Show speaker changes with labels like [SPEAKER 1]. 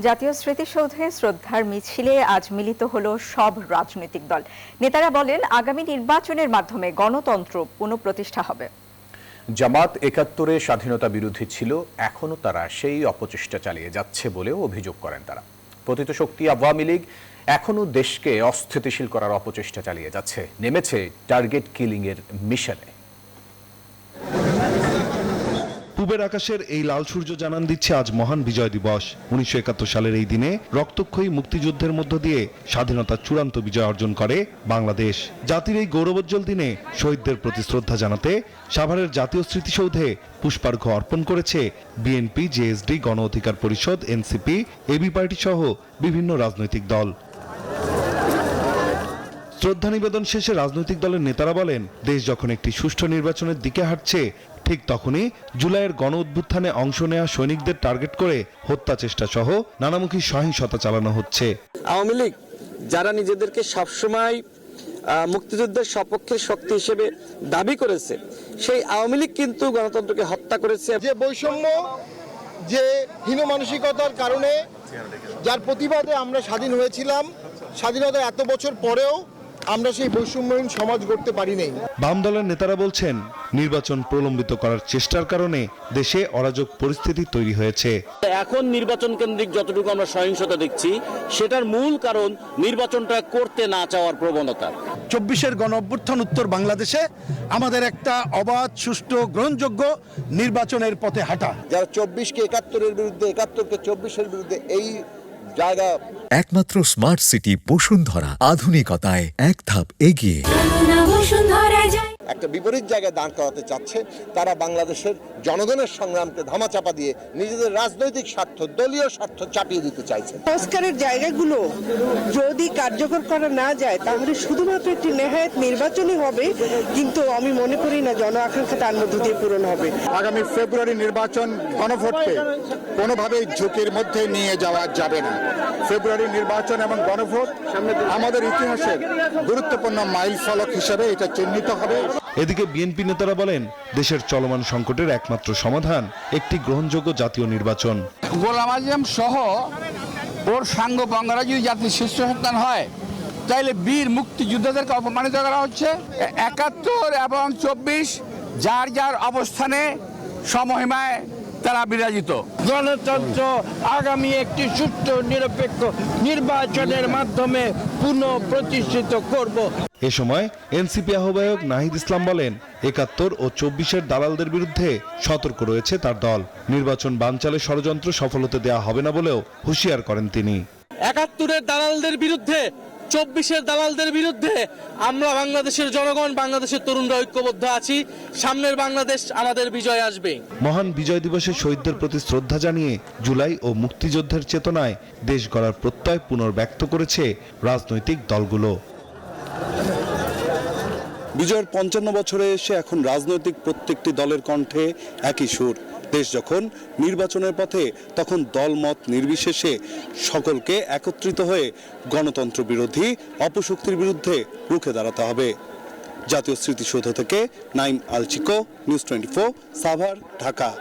[SPEAKER 1] জাতীয় স্মৃতিসৌধে শ্রদ্ধার মিছিলে আজ মিলিত হলো সব রাজনৈতিক দল। নেতারা বলেন, আগামী নির্বাচনের মাধ্যমে গণতন্ত্র পুনঃপ্রতিষ্ঠা হবে।
[SPEAKER 2] জামাত ৭১-এ স্বাধীনতা বিরোধী ছিল, এখনো তারা সেই অপচেষ্টা চালিয়ে যাচ্ছে বলেও অভিযোগ করেন তারা। পতিত শক্তি আওয়ামী লীগ এখনো দেশকে অস্থিতিশীল করার অপচেষ্টা চালিয়ে যাচ্ছে, নেমেছে টার্গেট কিলিং এর মিশনে।
[SPEAKER 3] পূবের আকাশের এই লাল সূর্য জানান দিচ্ছে আজ মহান বিজয় দিবস। ১৯৭১ সালের এই দিনে রক্তক্ষয়ী মুক্তিযুদ্ধের মধ্য দিয়ে স্বাধীনতার চূড়ান্ত বিজয় অর্জন করে বাংলাদেশ। জাতির এই গৌরবোজ্জ্বল দিনে শহীদদের প্রতি শ্রদ্ধা জানাতে সাভারের জাতীয় স্মৃতিসৌধে পুষ্পার্ঘ্য অর্পণ করেছে বিএনপি, জেএসডি, গণ অধিকার পরিষদ, এনসিপি, এবি পার্টি সহ বিভিন্ন রাজনৈতিক দল। শ্রদ্ধা নিবেদন শেষে রাজনৈতিক দলের নেতারা বলেন, দেশ যখন একটি সুষ্ঠু নির্বাচনের দিকে হাঁটছে, ঠিক তখনই জুলাইয়ের গণ অভ্যুত্থানে অংশ নেওয়া সৈনিকদের টার্গেট করে হত্যা চেষ্টা সহ নানামুখী সহিংসতা চালানো হচ্ছে।
[SPEAKER 4] আওয়ামী লীগ যারা নিজেদেরকে সবসময় মুক্তিযুদ্ধের সপক্ষের শক্তি হিসেবে দাবি করেছে, সেই আওয়ামী লীগ কিন্তু গণতন্ত্রকে হত্যা করেছে।
[SPEAKER 5] যে বৈষম্য, যে হীনমানসিকতার কারণে যার প্রতিবাদে আমরা স্বাধীন হয়েছিলাম, স্বাধীনতা এত বছর পরেও আমরা সেই বৈষম্যহীন সমাজ গড়তে পারি নাই।
[SPEAKER 3] বাম দলের নেতারা বলছেন, নির্বাচন প্রলম্বিত করার চেষ্টার কারণে দেশে অরাজক পরিস্থিতি তৈরি হয়েছে।
[SPEAKER 6] এখন নির্বাচন কেন্দ্রিক যতটুকু আমরা সহিংসতা দেখছি, সেটার মূল কারণ নির্বাচনটা করতে না চাওয়ার প্রবণতা।
[SPEAKER 7] ২৪-এর গণ অভ্যুত্থান উত্তর বাংলাদেশে আমাদের একটা অবাধ, সুষ্ঠু, গ্রহণযোগ্য নির্বাচনের পথে হাঁটা।
[SPEAKER 5] যারা ২৪-কে ৭১-এর বিরুদ্ধে, ৭১-কে ২৪-এর বিরুদ্ধে, এই জায়গা
[SPEAKER 8] একমাত্র স্মার্ট সিটি বসুন্ধরা, আধুনিকতায় এক ধাপ এগিয়ে।
[SPEAKER 5] একটা বিপরীত জায়গায় দাঁড় করাতে চাচ্ছে। তারা বাংলাদেশের জনগণের সংগ্রামকে ধামাচাপা দিয়ে নিজেদের রাজনৈতিক স্বার্থ, দলীয় স্বার্থ চাপিয়ে দিতে চাইছে।
[SPEAKER 9] সংস্কারের জায়গাগুলো যদি কার্যকর করা না যায়, তাহলে শুধুমাত্র একটি নেহায়েত নির্বাচনই হবে, কিন্তু আমি মনে করি না জন আকাঙ্ক্ষা তার মধ্য দিয়ে পূরণ হবে।
[SPEAKER 7] আগামী ফেব্রুয়ারি নির্বাচন গণভোটকে কোনোভাবেই ঝুঁকির মধ্যে নিয়ে যাওয়া যাবে না। ফেব্রুয়ারি নির্বাচন এবং গণভোট আমাদের ইতিহাসের গুরুত্বপূর্ণ মাইল ফলক হিসেবে এটা চিহ্নিত হবে।
[SPEAKER 3] এদিকে বিএনপি নেতারা বলেন, দেশের চলমান সংকটের একমাত্র সমাধান একটি গ্রহণযোগ্য জাতীয় নির্বাচন।
[SPEAKER 7] গোলাম আজম সহ ওর সাঙ্গ বঙ্গরা যদি জাতির শীর্ষ সন্তান হয়, তাইলে বীর মুক্তিযোদ্ধাদেরকে অপমানিত করা হচ্ছে। ৭১ এবং ২৪ যার যার অবস্থানে সমহিমায় তারা বিরাজিত।
[SPEAKER 9] গণতন্ত্র আগামী একটি সুষ্ঠু নিরপেক্ষ নির্বাচনের মাধ্যমে পুনঃপ্রতিষ্ঠিত করব।
[SPEAKER 3] এ সময় এনসিপি আহ্বায়ক নাহিদ ইসলাম বলেন, ৭১ ও ২৪-এর দালালদের বিরুদ্ধে সতর্ক রয়েছে তার দল। নির্বাচন বানচালে ষড়যন্ত্র সফল হতে দেওয়া হবে না বলেও হুঁশিয়ার করেন তিনি।
[SPEAKER 6] ৭১-এর দালালদের বিরুদ্ধে, ২৪-এর দালালদের বিরুদ্ধে আমরা বাংলাদেশের জনগণ, বাংলাদেশের তরুণরা ঐক্যবদ্ধ আছি। সামনের বাংলাদেশ আমাদের বিজয় আসবে।
[SPEAKER 3] মহান বিজয় দিবসে শহীদদের প্রতি শ্রদ্ধা জানিয়ে জুলাই ও মুক্তিযুদ্ধের চেতনায় দেশ গড়ার প্রত্যয় পুনর্ব্যক্ত করেছে রাজনৈতিক দলগুলো।
[SPEAKER 10] বিজয়ের ৫৫ বছরে এসে এখন রাজনৈতিক প্রত্যেকটি দলের কণ্ঠে একই সুর। দেশ যখন নির্বাচনের পথে, তখন দলমত নির্বিশেষে সকলকে একত্রিত হয়ে গণতন্ত্র বিরোধী অপশক্তির বিরুদ্ধে রুখে দাঁড়াতে হবে। জাতীয় স্মৃতিসৌধ থেকে নাইম আল চিকো, নিউজ 24, সাভার, ঢাকা।